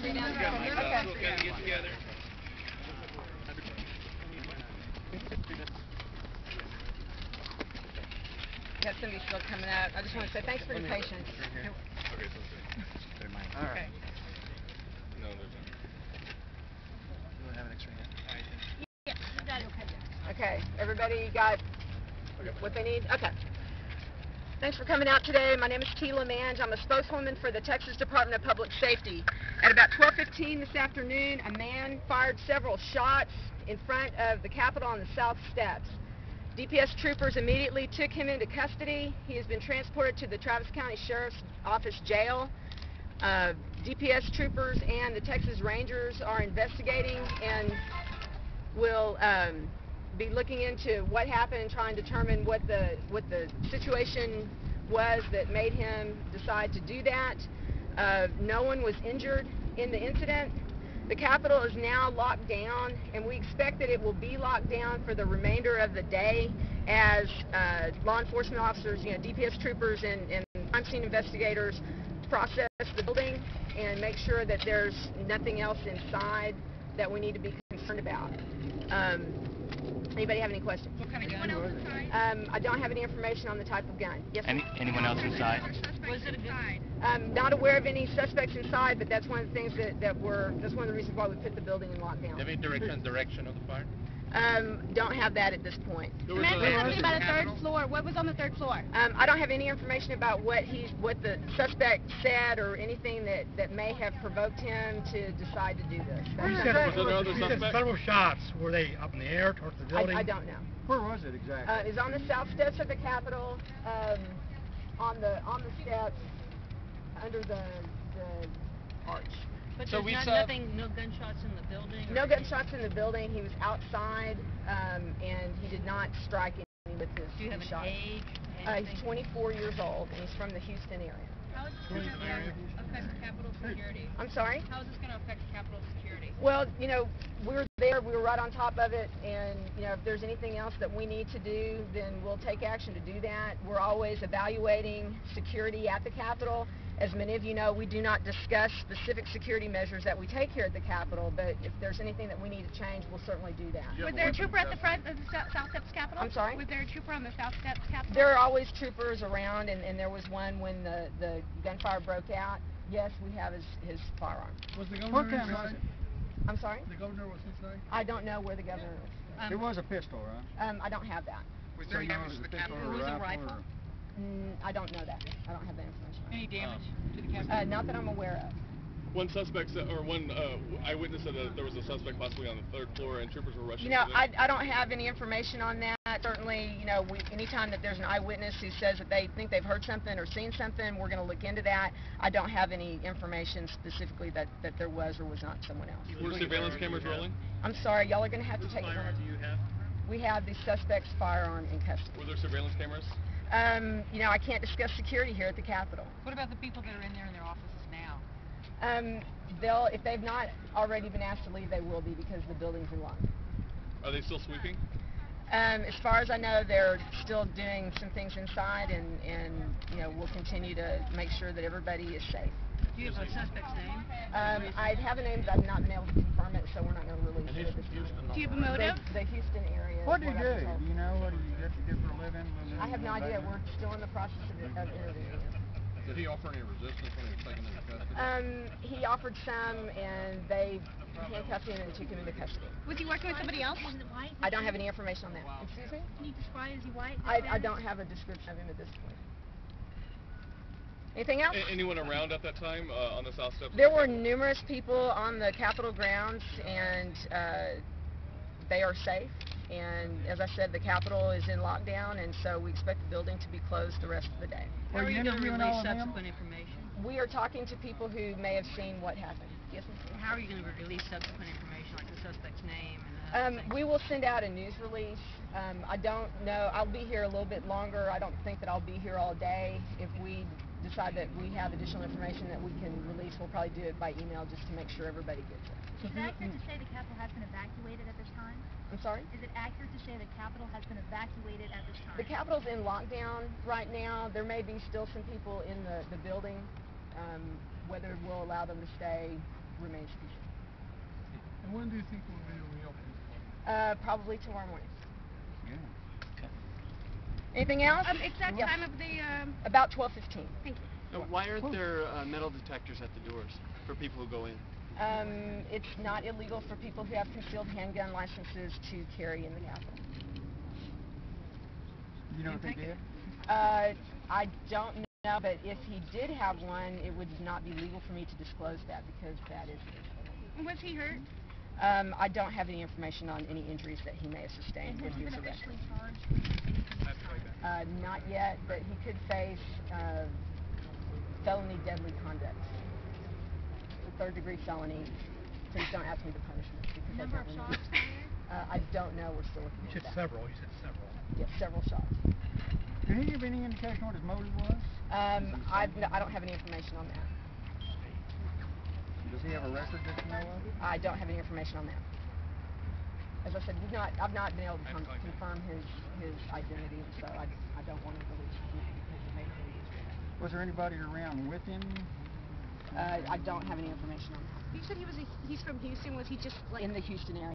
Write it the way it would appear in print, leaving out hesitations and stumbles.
stay down Okay. there. Okay. We'll kind of get together. Got somebody still coming out. I just want to say thanks for your patience. Okay, All right. no, there's not. You want to have an X-ray now? Yes, you got it. Okay, everybody got what they need? Okay. Thanks for coming out today. My name is Tila Mange. I'm a spokeswoman for the Texas Department of Public Safety. At about 12:15 this afternoon, a man fired several shots in front of the Capitol on the south steps. DPS troopers immediately took him into custody. He has been transported to the Travis County Sheriff's Office jail. DPS troopers and the Texas Rangers are investigating and will be looking into what happened and trying to determine what the situation was that made him decide to do that. No one was injured in the incident. The Capitol is now locked down, and we expect that it will be locked down for the remainder of the day as law enforcement officers, DPS troopers and crime scene investigators process the building and make sure that there's nothing else inside that we need to be concerned about. Anybody have any questions? What kind of gun was it? I don't have any information on the type of gun. Yes, ma'am? Anyone else inside? Was it inside? I'm not aware of any suspects inside, but that's one of the things that's one of the reasons why we put the building in lockdown. Do you have any direction of the fire? Don't have that at this point. Samantha asked me about a third floor. What was on the third floor? I don't have any information about what the suspect said or anything that may have provoked him to decide to do this. You said several shots. Were they up in the air towards the building? I don't know. Where was it exactly? It's on the south steps of the Capitol, on the steps under the arch. But So there's no gunshots in the building? No gunshots in the building. He was outside, and he did not strike any with his Do you have an shot. age? He's 24 years old, and he's from the Houston area. How is this going to affect Capitol security? I'm sorry? How is this going to affect Capitol security? Well, we're there. We were right on top of it, and, if there's anything else that we need to do, then we'll take action to do that. We're always evaluating security at the Capitol. As many of you know, we do not discuss specific security measures that we take here at the Capitol, but if there's anything that we need to change, we'll certainly do that. Was there a trooper at the front of the South Steps Capitol? I'm sorry? Was there a trooper on the South Steps Capitol? There are always troopers around, and there was one when the gunfire broke out. Yes, we have his firearm. Was the governor inside? I'm sorry? The governor was inside? I don't know where the governor is. It was a pistol, right? I don't have that. Was there damage to the Capitol? It was a rifle? I don't know that. I don't have that information. Any damage to the Capitol? Not that I'm aware of. One suspect said, or one eyewitness said that there was a suspect possibly on the third floor and troopers were rushing. I don't have any information on that. Certainly, anytime that there's an eyewitness who says that they think they've heard something or seen something, we're going to look into that. I don't have any information specifically that there was or was not someone else. Were surveillance cameras rolling? I'm sorry, y'all are going to have to take it. Do you have? We have the suspect's firearm in custody. Were there surveillance cameras? I can't discuss security here at the Capitol. What about the people that are in there in their offices now? If they've not already been asked to leave, they will be because the building's in lock. Are they still sweeping? As far as I know, they're still doing some things inside, and we'll continue to make sure that everybody is safe. Do you have a suspect's name? I have a name, but I've not been able to confirm it, so we're not going to release it at this time. Do you have a motive? The Houston area. What do you do? Do you know what do you do for a living? I have no idea. We're still in the process of interviewing him. Did he offer any resistance when he was taken into custody? He offered some, and they handcuffed him and took him into custody. Was he working with somebody else? Was it white? I don't have any information on that. Excuse me? Can you describe, is he white? I don't have a description of him at this point. Anything else? Anyone around at that time on the south steps? There were numerous people on the Capitol grounds, and they are safe. And as I said, the Capitol is in lockdown, and so we expect the building to be closed the rest of the day. How are you going to release subsequent information? We are talking to people who may have seen what happened. Yes, ma'am? How are you going to release subsequent information, like the suspect's name and we will send out a news release. I don't know. I'll be here a little bit longer. I don't think that I'll be here all day. If we decide that we have additional information that we can release, we'll probably do it by email just to make sure everybody gets it. Is it accurate to say the Capitol has been evacuated at this time? I'm sorry? Is it accurate to say the Capitol has been evacuated at this time? The Capitol's in lockdown right now. There may be still some people in the building. Whether we'll allow them to stay remains to be seen. And when do you think we'll be reopened? Probably tomorrow morning. Yeah. Anything else? Exact Yes. time of the, About 12:15. thank you. Why aren't there metal detectors at the doors for people who go in? It's not illegal for people who have concealed handgun licenses to carry in the Capitol. You know if they did? I don't know, but if he did have one, it would not be legal for me to disclose that because that is illegal. Was he hurt? I don't have any information on any injuries that he may have sustained And when has he he was been arrested. officially charged with anything this time? Not yet, but he could face felony deadly conduct. It's a third-degree felony. Please don't ask me the punishment because Number I of don't shots remember. fired? I don't know. We're still looking You at said that. several. You said several. Yes, several shots. Did he give any indication what his motive was? I don't have any information on that. Does he have a record that you know of? I don't have any information on that. As I said, I've not been able to confirm his identity, and so I don't want to release it because it may not be used. Was there anybody around with him? I don't have any information on that. You said he's from Houston. Was he just like In the Houston area.